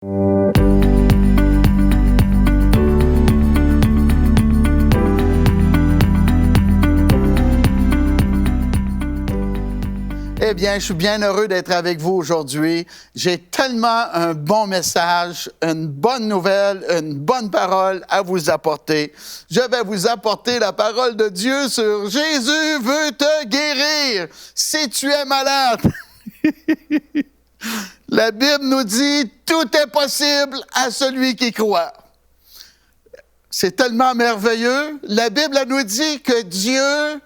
Eh bien, je suis bien heureux d'être avec vous aujourd'hui. J'ai tellement un bon message, une bonne nouvelle, une bonne parole à vous apporter. Je vais vous apporter la parole de Dieu sur Jésus veut te guérir si tu es malade. La Bible nous dit tout est possible à celui qui croit. C'est tellement merveilleux. La Bible elle nous dit que Dieu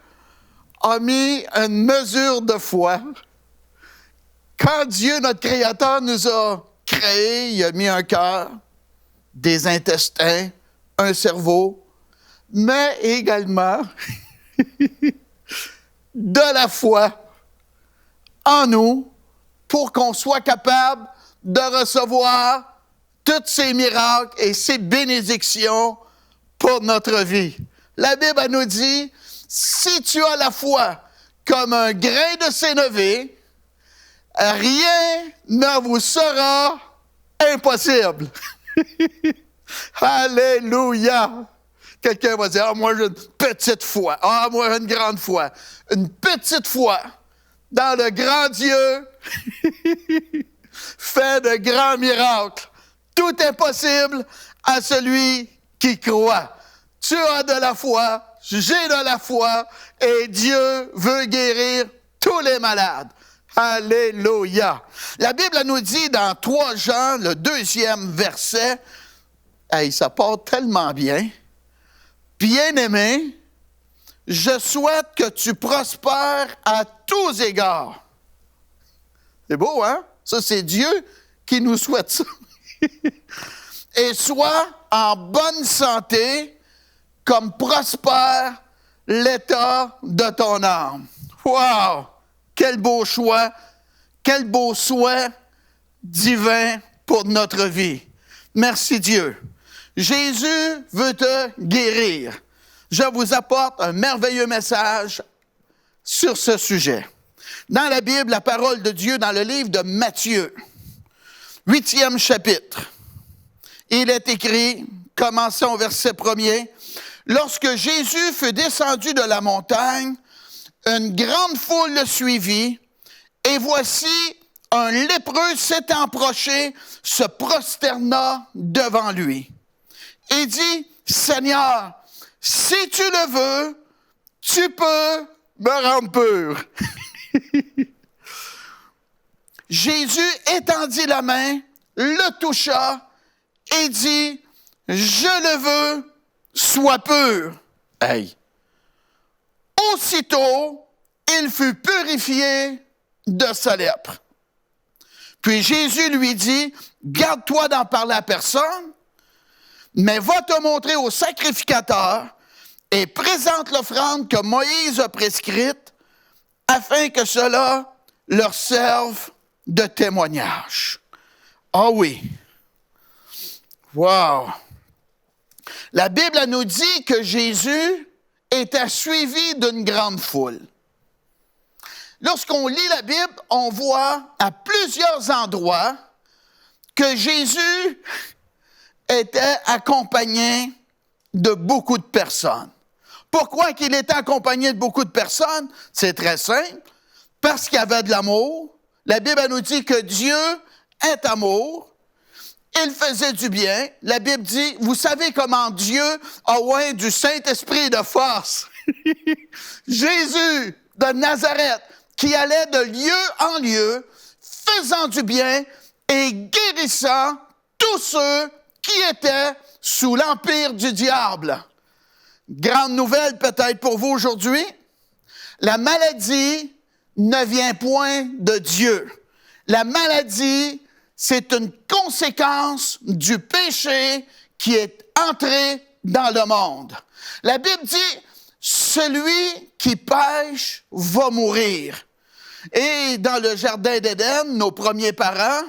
a mis une mesure de foi. Quand Dieu, notre Créateur, nous a créés, il a mis un cœur, des intestins, un cerveau, mais également de la foi en nous pour qu'on soit capable de recevoir tous ces miracles et ces bénédictions pour notre vie. La Bible elle nous dit, si tu as la foi comme un grain de sénévé, rien ne vous sera impossible. Alléluia! Quelqu'un va dire, « Ah, moi, j'ai une petite foi. Ah, moi, j'ai une grande foi. » Une petite foi dans le grand Dieu fait de grands miracles. Tout est possible à celui qui croit. Tu as de la foi, j'ai de la foi, et Dieu veut guérir tous les malades. Alléluia. La Bible nous dit dans 3 Jean, le 2e verset, ça part tellement bien. Bien-aimé, je souhaite que tu prospères à tous égards. C'est beau, hein? Ça, c'est Dieu qui nous souhaite ça. Et sois en bonne santé, comme prospère l'état de ton âme. Wow! Quel beau choix, quel beau souhait divin pour notre vie. Merci Dieu. Jésus veut te guérir. Je vous apporte un merveilleux message sur ce sujet. Dans la Bible, la parole de Dieu, dans le livre de Matthieu, 8e chapitre, il est écrit, commençons au verset 1er, « Lorsque Jésus fut descendu de la montagne, une grande foule le suivit, et voici un lépreux s'étant approché, se prosterna devant lui. Et dit, « Seigneur, si tu le veux, tu peux me rendre pur. » Jésus étendit la main, le toucha et dit, « Je le veux, sois pur. » Hey! Aussitôt, il fut purifié de sa lèpre. Puis Jésus lui dit, « Garde-toi d'en parler à personne, mais va te montrer au sacrificateur et présente l'offrande que Moïse a prescrite, afin que cela leur serve de témoignage. » Ah oui! Wow! La Bible elle nous dit que Jésus était suivi d'une grande foule. Lorsqu'on lit la Bible, on voit à plusieurs endroits que Jésus était accompagné de beaucoup de personnes. Pourquoi qu'il était accompagné de beaucoup de personnes? C'est très simple. Parce qu'il y avait de l'amour. La Bible elle nous dit que Dieu est amour. Il faisait du bien. La Bible dit, vous savez comment Dieu a oint du Saint-Esprit de force. Jésus de Nazareth, qui allait de lieu en lieu, faisant du bien et guérissant tous ceux qui étaient sous l'empire du diable. Grande nouvelle peut-être pour vous aujourd'hui. La maladie ne vient point de Dieu. La maladie, c'est une conséquence du péché qui est entré dans le monde. La Bible dit, celui qui pêche va mourir. Et dans le jardin d'Éden, nos premiers parents,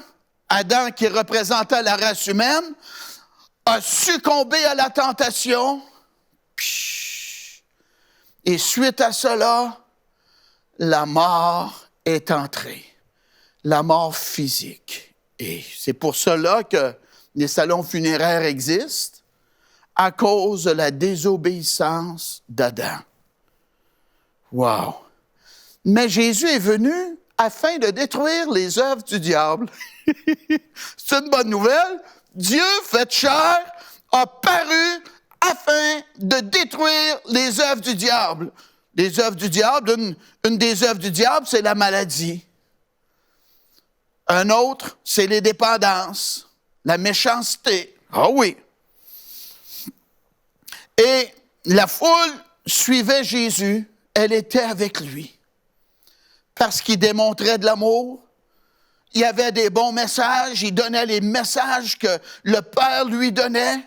Adam qui représentait la race humaine, a succombé à la tentation. Et suite à cela, la mort est entrée. La mort physique Et c'est pour cela que les salons funéraires existent, à cause de la désobéissance d'Adam. Wow! Mais Jésus est venu afin de détruire les œuvres du diable. C'est une bonne nouvelle. Dieu, fait chair, a paru afin de détruire les œuvres du diable. Les œuvres du diable, une des œuvres du diable, c'est la maladie. Un autre, c'est les dépendances, la méchanceté. Ah oui. Et la foule suivait Jésus, elle était avec lui. Parce qu'il démontrait de l'amour, il y avait des bons messages, il donnait les messages que le Père lui donnait.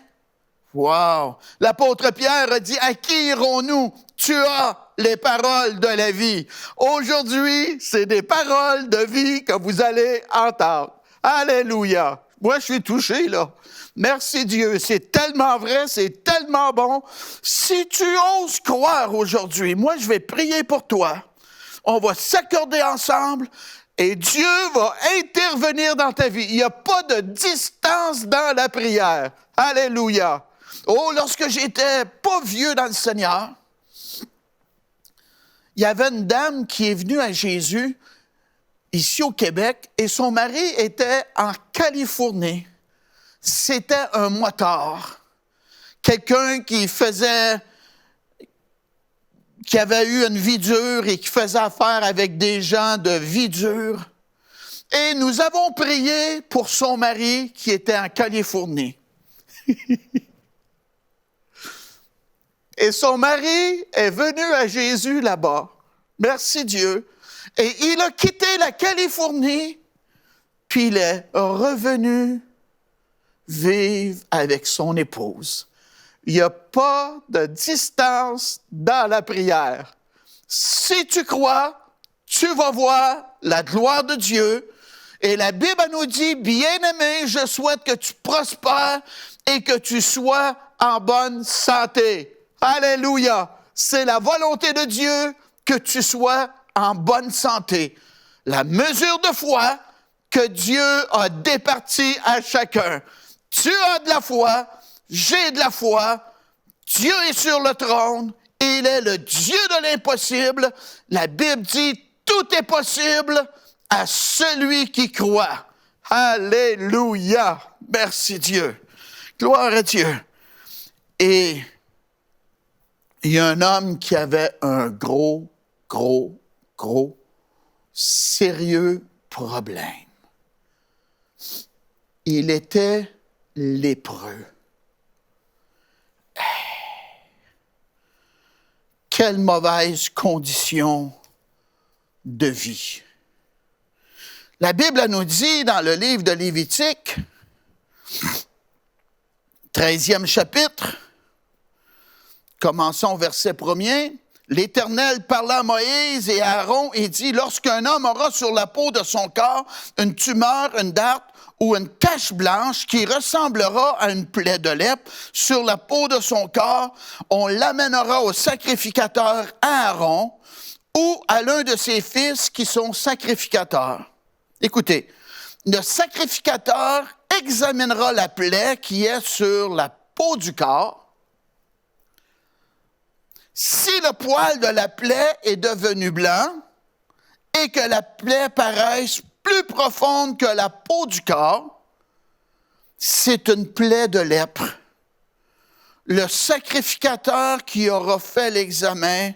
Wow! L'apôtre Pierre a dit, « À qui irons-nous? Tu as les paroles de la vie. » Aujourd'hui, c'est des paroles de vie que vous allez entendre. Alléluia! Moi, je suis touché, là. Merci Dieu, c'est tellement vrai, c'est tellement bon. Si tu oses croire aujourd'hui, moi, je vais prier pour toi. On va s'accorder ensemble et Dieu va intervenir dans ta vie. Il n'y a pas de distance dans la prière. Alléluia! Oh, lorsque j'étais pas vieux dans le Seigneur, il y avait une dame qui est venue à Jésus, ici au Québec, et son mari était en Californie. C'était un motard. Quelqu'un qui avait eu une vie dure et qui faisait affaire avec des gens de vie dure. Et nous avons prié pour son mari qui était en Californie. Et son mari est venu à Jésus là-bas. Merci Dieu. Et il a quitté la Californie, puis il est revenu vivre avec son épouse. Il n'y a pas de distance dans la prière. Si tu crois, tu vas voir la gloire de Dieu. Et la Bible nous dit, « Bien-aimé, je souhaite que tu prospères et que tu sois en bonne santé. » Alléluia! C'est la volonté de Dieu que tu sois en bonne santé. La mesure de foi que Dieu a départie à chacun. Tu as de la foi, j'ai de la foi, Dieu est sur le trône, il est le Dieu de l'impossible. La Bible dit, tout est possible à celui qui croit. Alléluia! Merci Dieu. Gloire à Dieu. Et il y a un homme qui avait un gros, sérieux problème. Il était lépreux. Quelle mauvaise condition de vie. La Bible nous dit dans le livre de Lévitique, 13e chapitre, commençons au verset 1er. L'Éternel parla à Moïse et à Aaron et dit, « Lorsqu'un homme aura sur la peau de son corps une tumeur, une dartre ou une tache blanche qui ressemblera à une plaie de lèpre sur la peau de son corps, on l'amènera au sacrificateur Aaron ou à l'un de ses fils qui sont sacrificateurs. » Écoutez, le sacrificateur examinera la plaie qui est sur la peau du corps. Si le poil de la plaie est devenu blanc et que la plaie paraisse plus profonde que la peau du corps, c'est une plaie de lèpre. Le sacrificateur qui aura fait l'examen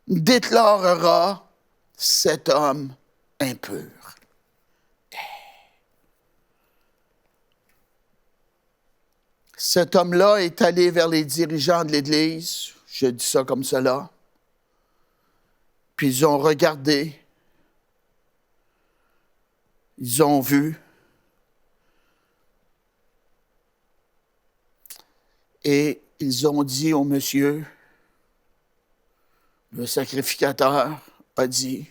déclarera cet homme impur. Cet homme-là est allé vers les dirigeants de l'Église. Je dis ça comme cela. Puis ils ont regardé. Ils ont vu. Et ils ont dit au monsieur, le sacrificateur a dit,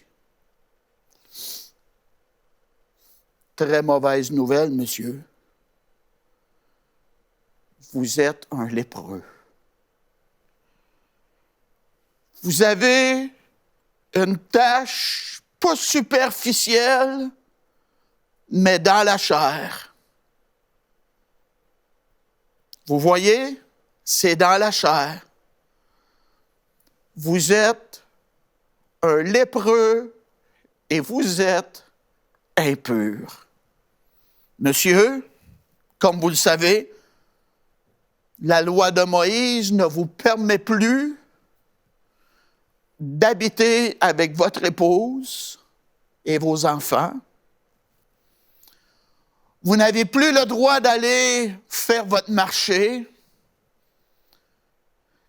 « Très mauvaise nouvelle, monsieur. Vous êtes un lépreux. Vous avez une tache pas superficielle, mais dans la chair. Vous voyez, c'est dans la chair. Vous êtes un lépreux et vous êtes impur. Monsieur, comme vous le savez, la loi de Moïse ne vous permet plus d'habiter avec votre épouse et vos enfants. Vous n'avez plus le droit d'aller faire votre marché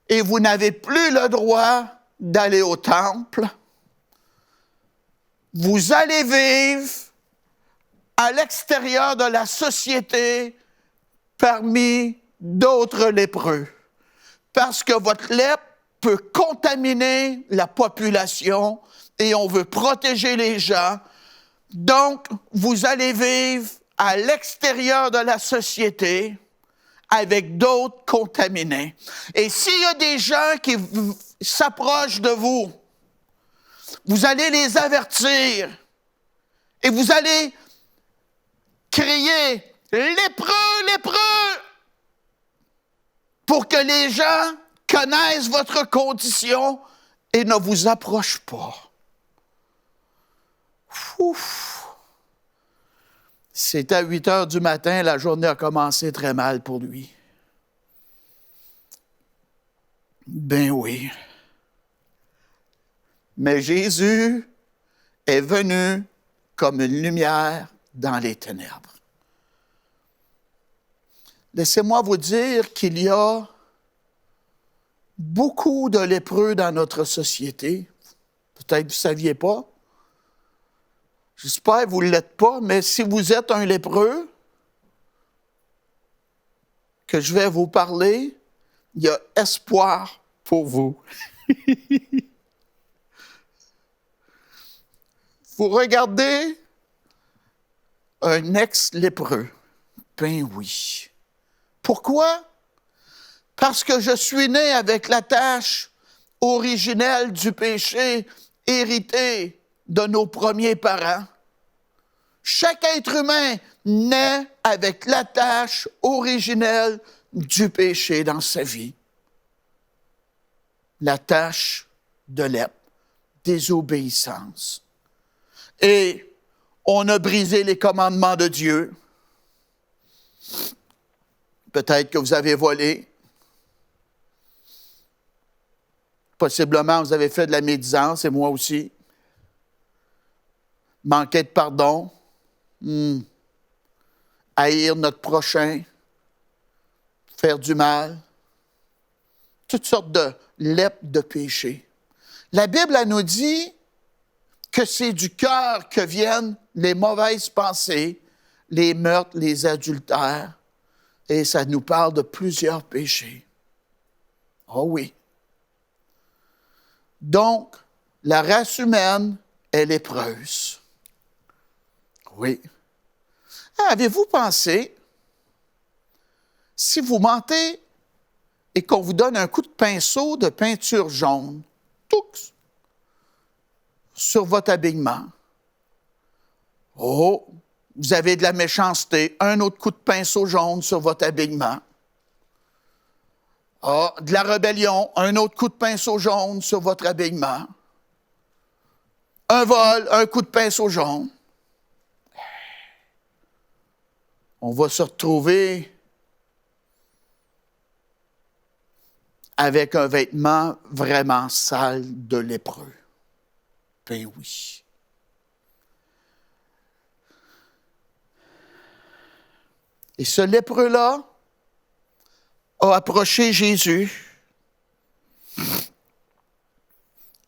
et vous n'avez plus le droit d'aller au temple. Vous allez vivre à l'extérieur de la société parmi d'autres lépreux, parce que votre lèpre peut contaminer la population et on veut protéger les gens. Donc, vous allez vivre à l'extérieur de la société avec d'autres contaminés. Et s'il y a des gens qui s'approchent de vous, vous allez les avertir et vous allez crier « Lépreux, lépreux !» pour que les gens connaissent votre condition et ne vous approchent pas. Ouf. C'est à 8 heures du matin, la journée a commencé très mal pour lui. Ben oui. Mais Jésus est venu comme une lumière dans les ténèbres. Laissez-moi vous dire qu'il y a beaucoup de lépreux dans notre société. Peut-être que vous ne saviez pas. J'espère que vous ne l'êtes pas, mais si vous êtes un lépreux, que je vais vous parler, il y a espoir pour vous. Vous regardez un ex-lépreux. Ben oui. Pourquoi? Parce que je suis né avec la tâche originelle du péché hérité de nos premiers parents. Chaque être humain naît avec la tâche originelle du péché dans sa vie. La tâche de lèpre, désobéissance. Et on a brisé les commandements de Dieu. Peut-être que vous avez volé. Possiblement, vous avez fait de la médisance, et moi aussi. Manquer de pardon. Haïr notre prochain. Faire du mal. Toutes sortes de lèpres de péché. La Bible, elle nous dit que c'est du cœur que viennent les mauvaises pensées, les meurtres, les adultères. Et ça nous parle de plusieurs péchés. Oh oui. Donc, la race humaine est lépreuse. Oui. Avez-vous pensé, si vous mentez et qu'on vous donne un coup de pinceau de peinture jaune, touc, sur votre habillement, oh, vous avez de la méchanceté, un autre coup de pinceau jaune sur votre habillement. Ah, de la rébellion, un autre coup de pinceau jaune sur votre habillement. Un vol, un coup de pinceau jaune. On va se retrouver avec un vêtement vraiment sale de lépreux. Ben oui. Et ce lépreux-là a approché Jésus.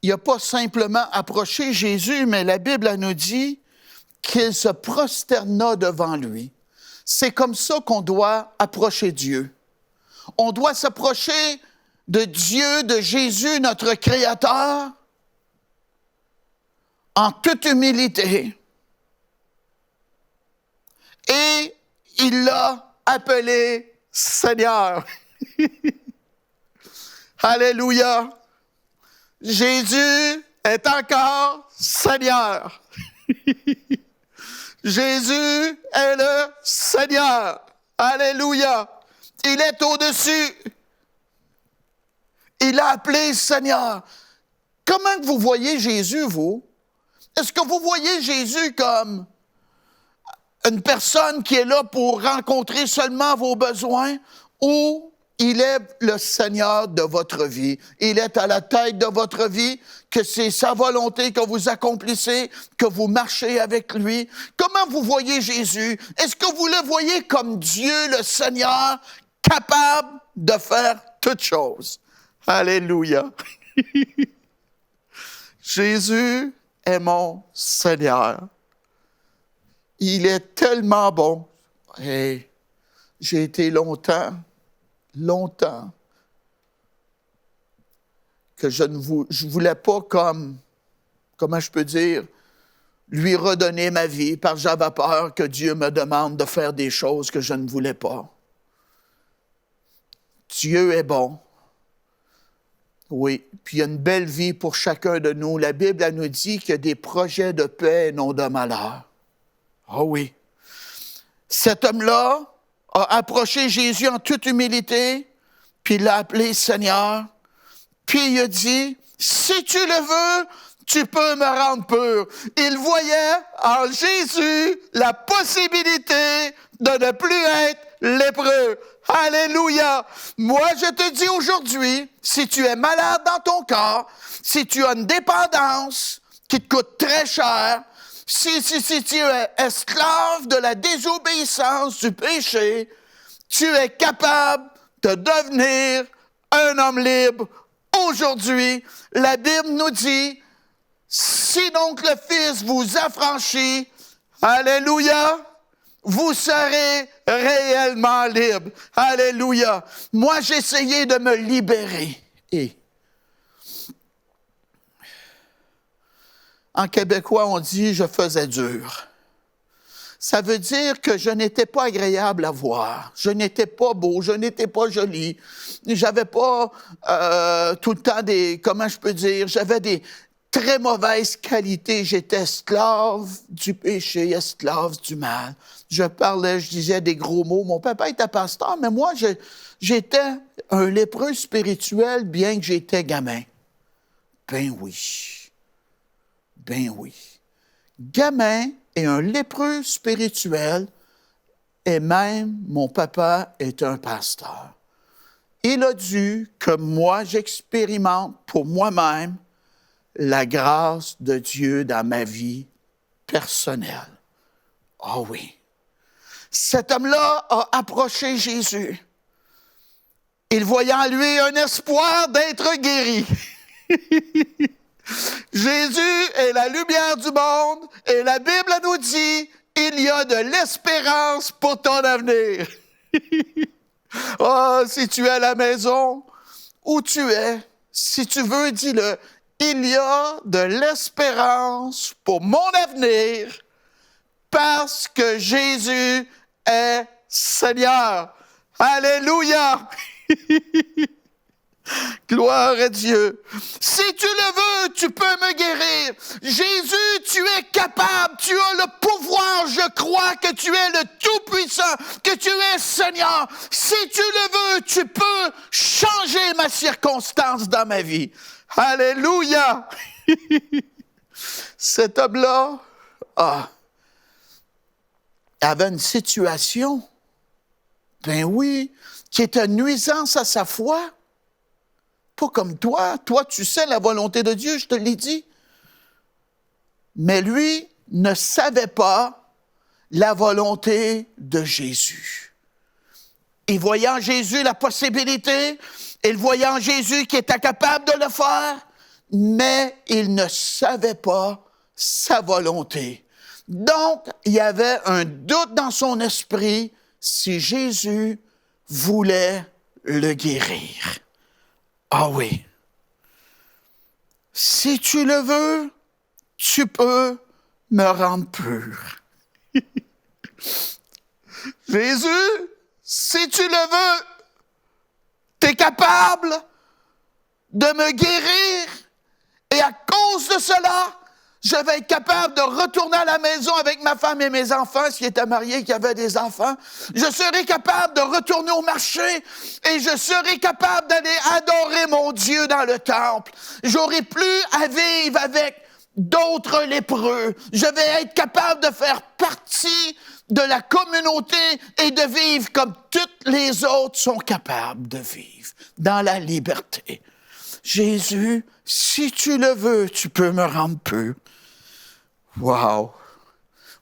Il n'a pas simplement approché Jésus, mais la Bible elle nous dit qu'il se prosterna devant lui. C'est comme ça qu'on doit approcher Dieu. On doit s'approcher de Dieu, de Jésus, notre Créateur, en toute humilité. Et il l'a appelé Seigneur. Alléluia. Jésus est encore Seigneur. Jésus est le Seigneur. Alléluia. Il est au-dessus. Il a appelé Seigneur. Comment vous voyez Jésus, vous? Est-ce que vous voyez Jésus comme une personne qui est là pour rencontrer seulement vos besoins ou il est le Seigneur de votre vie? Il est à la tête de votre vie, que c'est sa volonté que vous accomplissez, que vous marchez avec lui. Comment vous voyez Jésus? Est-ce que vous le voyez comme Dieu, le Seigneur, capable de faire toutes choses? Alléluia. Jésus est mon Seigneur. Il est tellement bon. Hey, j'ai été longtemps, que je voulais pas comment je peux dire, lui redonner ma vie, parce que j'avais peur que Dieu me demande de faire des choses que je ne voulais pas. Dieu est bon. Oui, puis il y a une belle vie pour chacun de nous. La Bible, elle nous dit qu'il y a des projets de paix et non de malheur. Ah oui. Cet homme-là a approché Jésus en toute humilité, puis il l'a appelé Seigneur. Puis il a dit, si tu le veux, tu peux me rendre pur. Il voyait en Jésus la possibilité de ne plus être lépreux. Alléluia! Moi, je te dis aujourd'hui, si tu es malade dans ton corps, si tu as une dépendance qui te coûte très cher, si tu es esclave de la désobéissance, du péché, tu es capable de devenir un homme libre. Aujourd'hui, la Bible nous dit, si donc le Fils vous affranchit, alléluia, vous serez réellement libre. Alléluia. Moi, j'ai essayé de me libérer. Et en québécois, on dit « je faisais dur ». Ça veut dire que je n'étais pas agréable à voir. Je n'étais pas beau, je n'étais pas joli. J'avais pas tout le temps comment je peux dire, j'avais des très mauvaises qualités. J'étais esclave du péché, esclave du mal. Je disais des gros mots. Mon papa était pasteur, mais moi, j'étais un lépreux spirituel, bien que j'étais gamin. Ben oui. Gamin et un lépreux spirituel, et même mon papa est un pasteur. Il a dû que moi, j'expérimente pour moi-même la grâce de Dieu dans ma vie personnelle. Ah oui. Cet homme-là a approché Jésus. Il voyait en lui un espoir d'être guéri. Jésus est la lumière du monde et la Bible nous dit, il y a de l'espérance pour ton avenir. Oh, si tu es à la maison, où tu es, si tu veux, dis-le, il y a de l'espérance pour mon avenir parce que Jésus est Seigneur. Alléluia! Gloire à Dieu. Si tu le veux, tu peux me guérir. Jésus, tu es capable, tu as le pouvoir. Je crois que tu es le Tout-Puissant, que tu es Seigneur. Si tu le veux, tu peux changer ma circonstance dans ma vie. Alléluia! Cet homme-là avait une situation, ben oui, qui était une nuisance à sa foi. Pas comme toi. Toi, tu sais la volonté de Dieu, je te l'ai dit. Mais lui ne savait pas la volonté de Jésus. Il voyait en Jésus la possibilité, il voyait en Jésus qui était capable de le faire, mais il ne savait pas sa volonté. Donc, il y avait un doute dans son esprit si Jésus voulait le guérir. Ah oui. Si tu le veux, tu peux me rendre pur. Jésus, si tu le veux, tu es capable de me guérir. Et à cause de cela, Je vais être capable de retourner à la maison avec ma femme et mes enfants, s'ils étaient mariés, qui avaient des enfants. Je serai capable de retourner au marché et je serai capable d'aller adorer mon Dieu dans le temple. J'aurai plus à vivre avec d'autres lépreux. Je vais être capable de faire partie de la communauté et de vivre comme toutes les autres sont capables de vivre, dans la liberté. Jésus, si tu le veux, tu peux me rendre pur. Wow!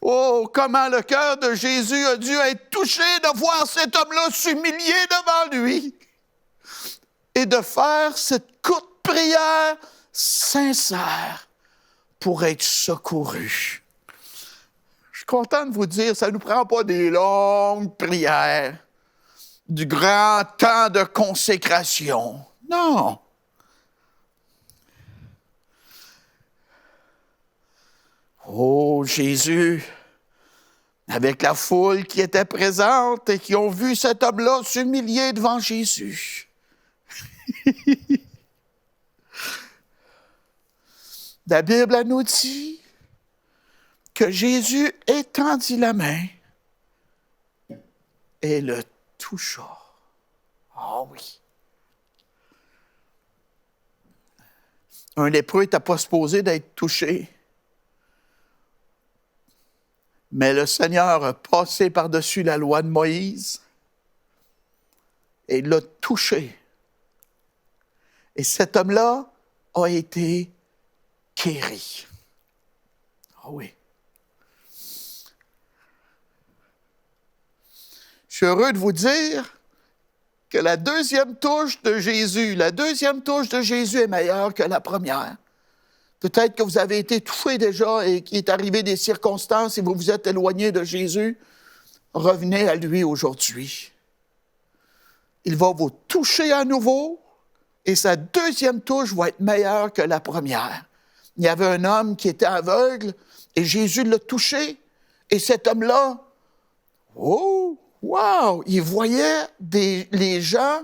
Oh, comment le cœur de Jésus a dû être touché de voir cet homme-là s'humilier devant lui et de faire cette courte prière sincère pour être secouru. Je suis content de vous dire, ça ne nous prend pas des longues prières, du grand temps de consécration. Non! Oh, Jésus, avec la foule qui était présente et qui ont vu cet homme-là s'humilier devant Jésus. La Bible elle nous dit que Jésus étendit la main et le toucha. Ah oui. Un lépreux n'était pas supposé d'être touché. Mais le Seigneur a passé par-dessus la loi de Moïse et l'a touché. Et cet homme-là a été guéri. Ah oui. Je suis heureux de vous dire que la deuxième touche de Jésus est meilleure que la première. Peut-être que vous avez été touché déjà et qu'il est arrivé des circonstances et vous vous êtes éloigné de Jésus. Revenez à lui aujourd'hui. Il va vous toucher à nouveau et sa deuxième touche va être meilleure que la première. Il y avait un homme qui était aveugle et Jésus l'a touché. Et cet homme-là, oh, wow, il voyait les gens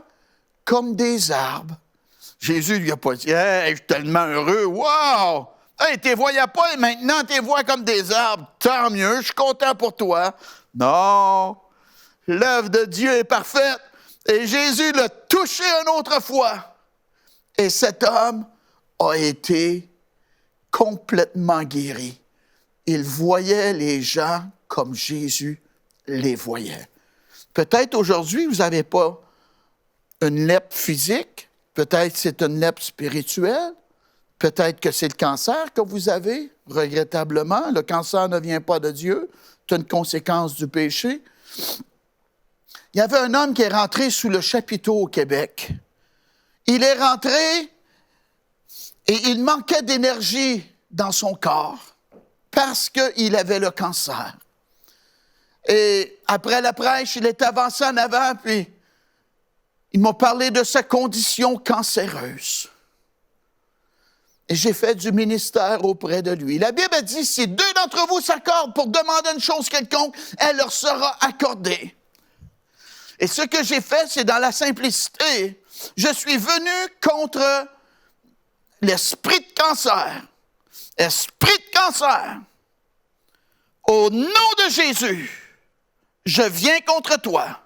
comme des arbres. Jésus lui a pas dit « Hey, je suis tellement heureux, wow! Hey, tu les voyais pas et maintenant tu les vois comme des arbres. Tant mieux, je suis content pour toi. » Non, l'œuvre de Dieu est parfaite. Et Jésus l'a touché une autre fois. Et cet homme a été complètement guéri. Il voyait les gens comme Jésus les voyait. Peut-être aujourd'hui, vous n'avez pas une lèpre physique. Peut-être que c'est une lèpre spirituelle. Peut-être que c'est le cancer que vous avez, regrettablement. Le cancer ne vient pas de Dieu. C'est une conséquence du péché. Il y avait un homme qui est rentré sous le chapiteau au Québec. Il est rentré et il manquait d'énergie dans son corps parce qu'il avait le cancer. Et après la prêche, il est avancé en avant, puis il m'a parlé de sa condition cancéreuse. Et j'ai fait du ministère auprès de lui. La Bible dit, si deux d'entre vous s'accordent pour demander une chose quelconque, elle leur sera accordée. Et ce que j'ai fait, c'est dans la simplicité. Je suis venu contre l'esprit de cancer. Esprit de cancer, au nom de Jésus, je viens contre toi.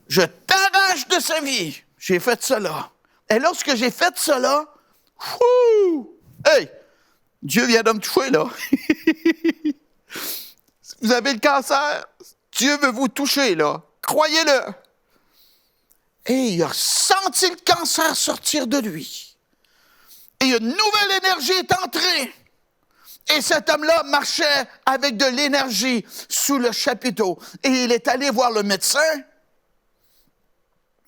Je t'arrache de sa vie. J'ai fait cela. Et lorsque j'ai fait cela, hey, Dieu vient de me toucher, là. Si vous avez le cancer, Dieu veut vous toucher, là. Croyez-le. Et il a senti le cancer sortir de lui. Et une nouvelle énergie est entrée. Et cet homme-là marchait avec de l'énergie sous le chapiteau. Et il est allé voir le médecin.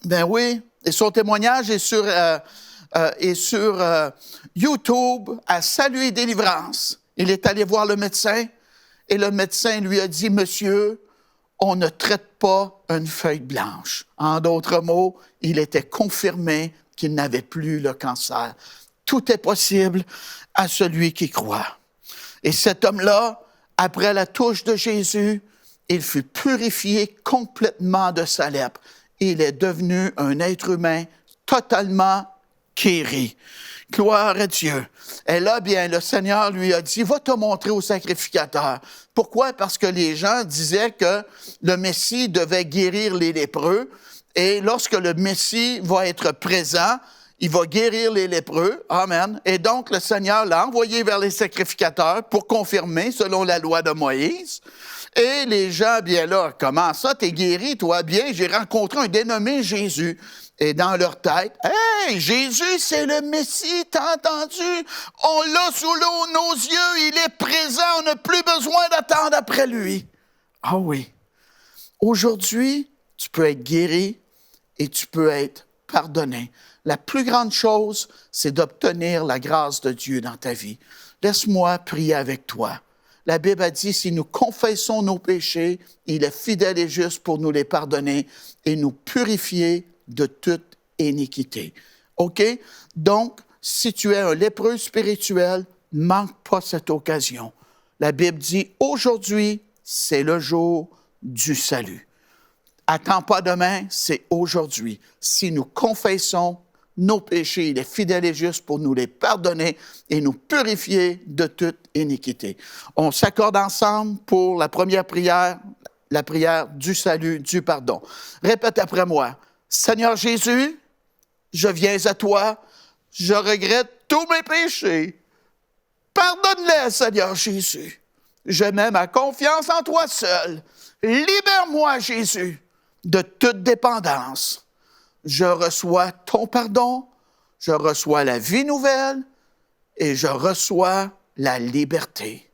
Ben oui, et son témoignage est sur YouTube à Salut et Délivrance. Il est allé voir le médecin et le médecin lui a dit « Monsieur, on ne traite pas une feuille blanche. » En d'autres mots, il était confirmé qu'il n'avait plus le cancer. Tout est possible à celui qui croit. Et cet homme-là, après la touche de Jésus, il fut purifié complètement de sa lèpre. Il est devenu un être humain totalement guéri. Gloire à Dieu. Et là, bien, le Seigneur lui a dit, va te montrer au sacrificateur. Pourquoi? Parce que les gens disaient que le Messie devait guérir les lépreux. Et lorsque le Messie va être présent, il va guérir les lépreux. Amen. Et donc, le Seigneur l'a envoyé vers les sacrificateurs pour confirmer, selon la loi de Moïse. Et les gens, bien là, comment ça, t'es guéri, toi? Bien, j'ai rencontré un dénommé Jésus. Et dans leur tête, « Hey, Jésus, c'est le Messie, t'as entendu? On l'a sous nos yeux, il est présent, on n'a plus besoin d'attendre après lui. » Ah oui. Aujourd'hui, tu peux être guéri et tu peux être pardonné. La plus grande chose, c'est d'obtenir la grâce de Dieu dans ta vie. Laisse-moi prier avec toi. La Bible a dit, si nous confessons nos péchés, il est fidèle et juste pour nous les pardonner et nous purifier de toute iniquité. OK? Donc, si tu es un lépreux spirituel, manque pas cette occasion. La Bible dit, aujourd'hui, c'est le jour du salut. Attends pas demain, c'est aujourd'hui. Si nous confessons nos péchés, il est fidèle et juste pour nous les pardonner et nous purifier de toute iniquité. On s'accorde ensemble pour la première prière, la prière du salut, du pardon. Répète après moi. Seigneur Jésus, je viens à toi, je regrette tous mes péchés. Pardonne-les, Seigneur Jésus. Je mets ma confiance en toi seul. Libère-moi, Jésus, de toute dépendance. Je reçois ton pardon, je reçois la vie nouvelle et je reçois la liberté.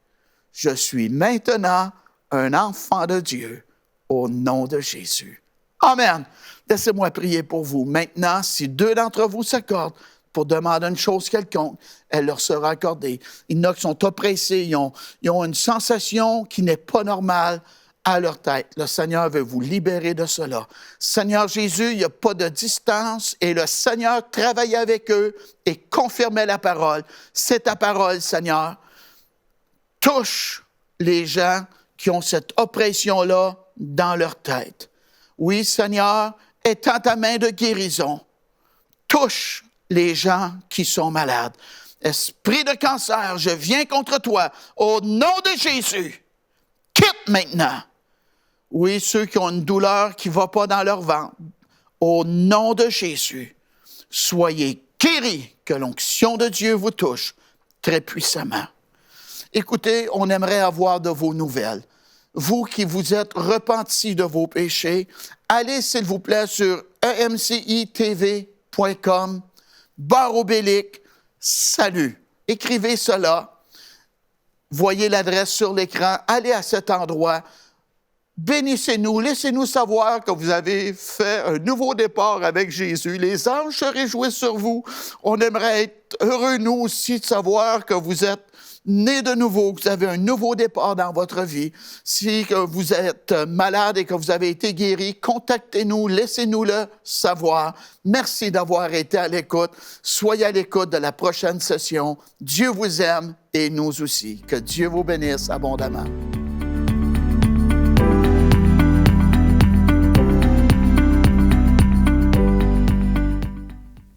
Je suis maintenant un enfant de Dieu au nom de Jésus. Amen. Laissez-moi prier pour vous. Maintenant, si deux d'entre vous s'accordent pour demander une chose quelconque, elle leur sera accordée. Il y en a qui sont oppressés, ils ont une sensation qui n'est pas normale à leur tête. Le Seigneur veut vous libérer de cela. Seigneur Jésus, il n'y a pas de distance et le Seigneur travaillait avec eux et confirmait la parole. C'est ta parole, Seigneur. Touche les gens qui ont cette oppression-là dans leur tête. Oui, Seigneur, étends ta main de guérison. Touche les gens qui sont malades. Esprit de cancer, je viens contre toi au nom de Jésus. Quitte maintenant. Oui, ceux qui ont une douleur qui ne va pas dans leur ventre, au nom de Jésus, soyez guéris, que l'onction de Dieu vous touche très puissamment. Écoutez, on aimerait avoir de vos nouvelles. Vous qui vous êtes repentis de vos péchés, allez s'il vous plaît sur emcitv.com/salut. Écrivez cela. Voyez l'adresse sur l'écran. Allez à cet endroit. Bénissez-nous, laissez-nous savoir que vous avez fait un nouveau départ avec Jésus. Les anges se réjouissent sur vous. On aimerait être heureux, nous aussi, de savoir que vous êtes nés de nouveau, que vous avez un nouveau départ dans votre vie. Si que vous êtes malade et que vous avez été guéri, contactez-nous, laissez-nous le savoir. Merci d'avoir été à l'écoute. Soyez à l'écoute de la prochaine session. Dieu vous aime et nous aussi. Que Dieu vous bénisse abondamment.